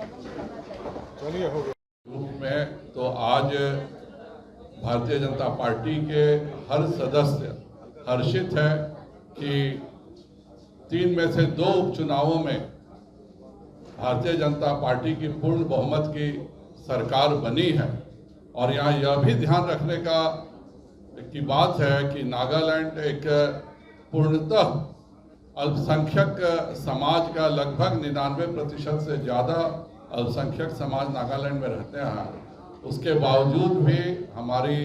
चलिए हो गया। रूप में तो आज भारतीय जनता पार्टी के हर सदस्य हर्षित है कि 3 में से 2 उपचुनावों में भारतीय जनता पार्टी की पूर्ण बहुमत की सरकार बनी है। और यहाँ यह भी ध्यान रखने की बात है कि नागालैंड एक पूर्णतः अल्पसंख्यक समाज का लगभग 99% से ज़्यादा अल्पसंख्यक समाज नागालैंड में रहते हैं। उसके बावजूद भी हमारी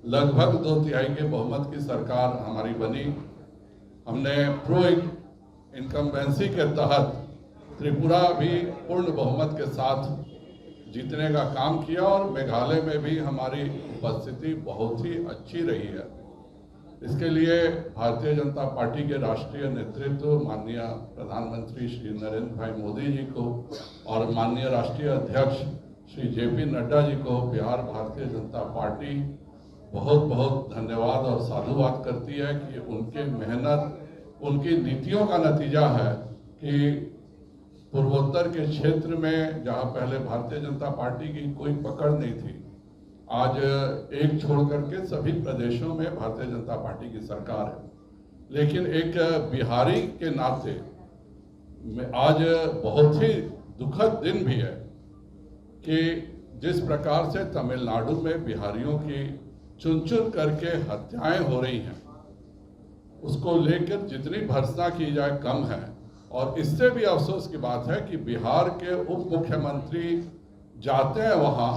लगभग 2/3 के बहुमत की सरकार हमारी बनी। हमने प्रो इनकम्बेंसी के तहत त्रिपुरा भी पूर्ण बहुमत के साथ जीतने का काम किया और मेघालय में भी हमारी उपस्थिति बहुत ही अच्छी रही है। इसके लिए भारतीय जनता पार्टी के राष्ट्रीय नेतृत्व माननीय प्रधानमंत्री श्री नरेंद्र भाई मोदी जी को और माननीय राष्ट्रीय अध्यक्ष श्री JP नड्डा जी को बिहार भारतीय जनता पार्टी बहुत बहुत धन्यवाद और साधुवाद करती है कि उनके मेहनत, उनकी नीतियों का नतीजा है कि पूर्वोत्तर के क्षेत्र में जहां पहले भारतीय जनता पार्टी की कोई पकड़ नहीं थी, आज एक छोड़ करके सभी प्रदेशों में भारतीय जनता पार्टी की सरकार है। लेकिन एक बिहारी के नाते आज बहुत ही दुखद दिन भी है कि जिस प्रकार से तमिलनाडु में बिहारियों की चुन चुन करके हत्याएं हो रही हैं, उसको लेकर जितनी भर्त्सना की जाए कम है। और इससे भी अफसोस की बात है कि बिहार के उप मुख्यमंत्री जाते हैं वहाँ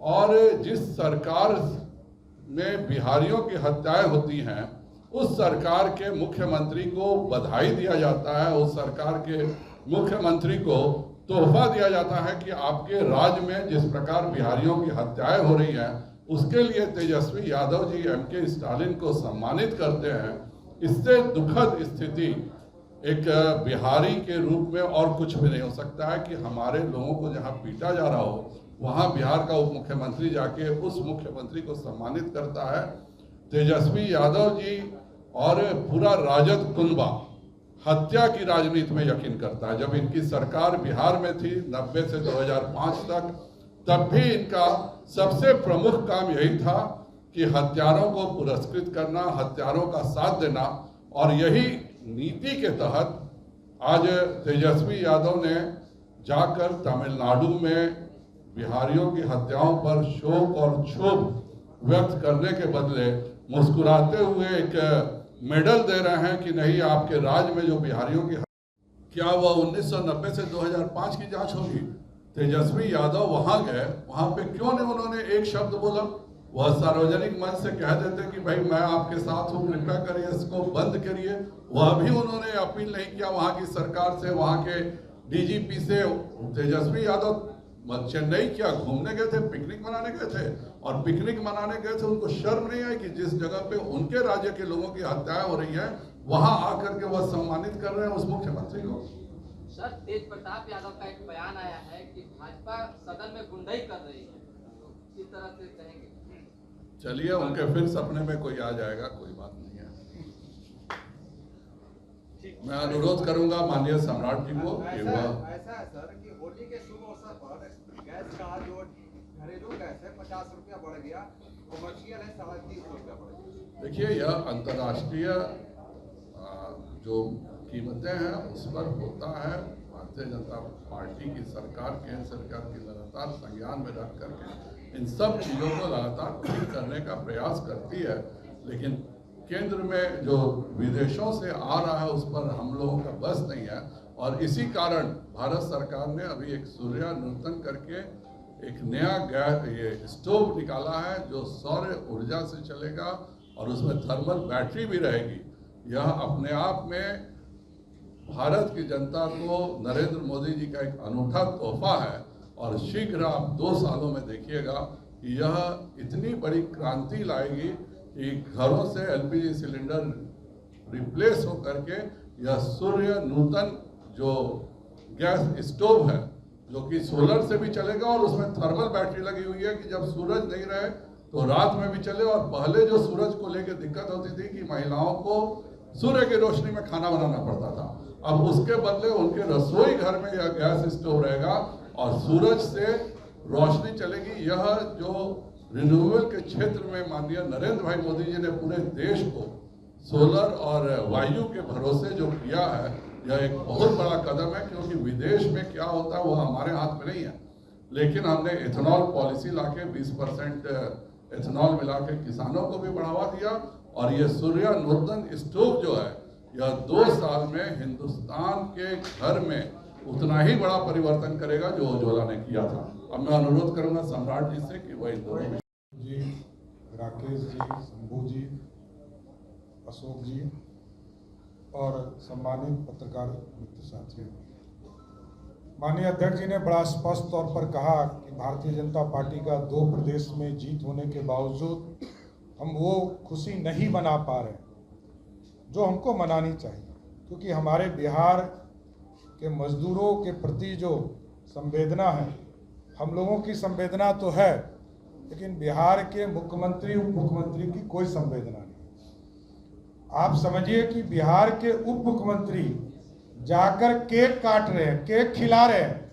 और जिस सरकार में बिहारियों की हत्याएं होती हैं, उस सरकार के मुख्यमंत्री को बधाई दिया जाता है, उस सरकार के मुख्यमंत्री को तोहफा दिया जाता है कि आपके राज्य में जिस प्रकार बिहारियों की हत्याएं हो रही हैं, उसके लिए तेजस्वी यादव जी MK स्टालिन को सम्मानित करते हैं। इससे दुखद स्थिति एक बिहारी के रूप में और कुछ भी नहीं हो सकता है कि हमारे लोगों को जहां पीटा जा रहा हो, वहां बिहार का उप मुख्यमंत्री जाके उस मुख्यमंत्री को सम्मानित करता है। तेजस्वी यादव जी और पूरा राजद कुनबा हत्या की राजनीति में यकीन करता है। जब इनकी सरकार बिहार में थी 90 से 2005 तक, तब भी इनका सबसे प्रमुख काम यही था कि हत्यारों को पुरस्कृत करना, हत्यारों का साथ देना। और यही नीति के तहत आज तेजस्वी यादव ने जाकर तमिलनाडु में बिहारियों की हत्याओं पर शोक और क्षोभ व्यक्त करने के बदले मुस्कुराते हुए एक मेडल दे रहे हैं कि नहीं, आपके राज्य में जो बिहारियों की क्या वह 1990 से 2005 की जांच होगी। तेजस्वी यादव वहां गए, वहां पे क्यों नहीं उन्होंने एक शब्द बोला। वह सार्वजनिक मंच से कह देते कि भाई मैं आपके साथ हूँ, कृपया करिए, इसको बंद करिए। वह भी उन्होंने अपील नहीं किया वहां की सरकार से, वहां के DGP से। तेजस्वी यादव चेन्नई क्या घूमने गए थे, पिकनिक मनाने गए थे, और पिकनिक मनाने गए थे, उनको शर्म नहीं आई कि जिस जगह पे उनके राज्य के लोगों की हत्याएं हो रही हैं, वहां आकर के वह सम्मानित कर रहे हैं उस मुख्यमंत्री को। सर, तेज प्रताप यादव का एक बयान आया है कि भाजपा सदन में गुंडाई कर रही है, तो किस तरह से कहेंगे? चलिए, उनके फिर सपने में कोई आ जाएगा, कोई बात नहीं है। मैं अनुरोध करूंगा माननीय सम्राट जी को कि वह ऐसा है सर कि होली के शुभ अवसर पर गैस का जो घरेलू गैस है 50 रुपया बढ़ गया, कमर्शियल है 350 रुपया बढ़ गया। देखिए, यह अंतर्राष्ट्रीय जो कीमतें हैं उस पर होता है। भारतीय जनता पार्टी की सरकार, केंद्र सरकार की लगातार संज्ञान में रख करके इन सब चीज़ों को लगातार ठीक करने का प्रयास करती है। लेकिन केंद्र में जो विदेशों से आ रहा है उस पर हम लोगों का बस नहीं है। और इसी कारण भारत सरकार ने अभी एक सूर्य नूतन करके एक नया गैस ये स्टोव निकाला है जो सौर ऊर्जा से चलेगा और उसमें थर्मल बैटरी भी रहेगी। यह अपने आप में भारत की जनता को नरेंद्र मोदी जी का एक अनूठा तोहफा है। और शीघ्र आप 2 सालों में देखिएगा कि यह इतनी बड़ी क्रांति लाएगी कि घरों से LPG सिलेंडर रिप्लेस होकर के यह सूर्य नूतन जो गैस स्टोव है, जो कि सोलर से भी चलेगा और उसमें थर्मल बैटरी लगी हुई है कि जब सूरज नहीं रहे तो रात में भी चले। और पहले जो सूरज को लेकर दिक्कत होती थी कि महिलाओं को सूर्य की रोशनी में खाना बनाना पड़ता था, अब उसके बदले उनके रसोई घर में यह गैस स्टोव रहेगा और सूरज से रोशनी चलेगी। यह जो रिन्यूएबल के क्षेत्र में माननीय नरेंद्र भाई मोदी जी ने पूरे देश को सोलर और वायु के भरोसे जो किया है, यह एक बहुत बड़ा कदम है, क्योंकि विदेश में क्या होता है वो हमारे हाथ में नहीं है। लेकिन हमने इथेनॉल पॉलिसी लाके 20% इथेनॉल मिला के किसानों को भी बढ़ावा दिया, और ये सूर्य नूतन स्टोव जो है, यह 2 साल में हिंदुस्तान के घर में उतना ही बड़ा परिवर्तन करेगा जो उज्ज्वला ने किया था। अब मैं अनुरोध करूंगा सम्राट जी से कि वही दोनों जी, राकेश जी, शंभू जी, अशोक जी और सम्मानित पत्रकार मित्र साथियों, माननीय अध्यक्ष जी ने बड़ा स्पष्ट तौर पर कहा कि भारतीय जनता पार्टी का 2 प्रदेश में जीत होने के बावजूद हम वो खुशी नहीं मना पा रहे जो हमको मनानी चाहिए, क्योंकि हमारे बिहार के मजदूरों के प्रति जो संवेदना है, हम लोगों की संवेदना तो है, लेकिन बिहार के मुख्यमंत्री उप मुख्यमंत्री की कोई संवेदना नहीं। आप समझिए कि बिहार के उप मुख्यमंत्री जाकर केक काट रहे हैं, केक खिला रहे हैं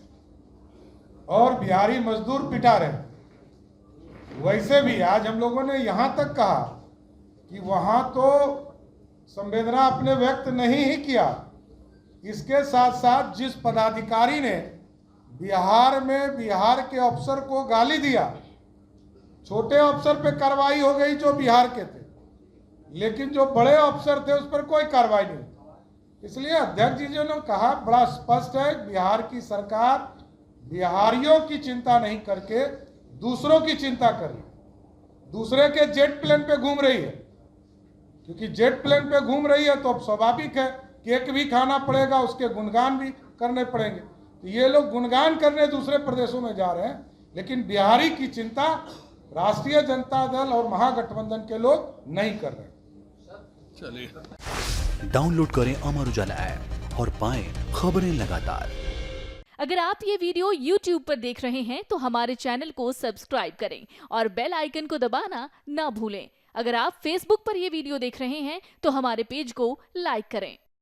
और बिहारी मजदूर पिटा रहे हैं। वैसे भी आज हम लोगों ने यहां तक कहा कि वहां तो संवेदना अपने व्यक्त नहीं ही किया, इसके साथ साथ जिस पदाधिकारी ने बिहार में बिहार के अफसर को गाली दिया, छोटे अफसर पे कार्रवाई हो गई जो बिहार के थे, लेकिन जो बड़े अफसर थे उस पर कोई कार्रवाई नहीं। इसलिए अध्यक्ष जी ने कहा बड़ा स्पष्ट है, बिहार की सरकार बिहारियों की चिंता नहीं करके दूसरों की चिंता कर रही है, दूसरे के जेट प्लेन पे घूम रही है, क्योंकि जेट प्लेन पे घूम रही है तो अब स्वाभाविक है केक भी खाना पड़ेगा, उसके गुणगान भी करने पड़ेंगे। तो ये लोग गुणगान करने दूसरे प्रदेशों में जा रहे हैं, लेकिन बिहारी की चिंता राष्ट्रीय जनता दल और महागठबंधन के लोग नहीं कर रहे। चलिए डाउनलोड करें अमर उजाला ऐप और पाएं खबरें लगातार। अगर आप ये वीडियो YouTube पर देख रहे हैं तो हमारे चैनल को सब्सक्राइब करें और बेल आइकन को दबाना ना भूलें। अगर आप Facebook पर ये वीडियो देख रहे हैं तो हमारे पेज को लाइक करें।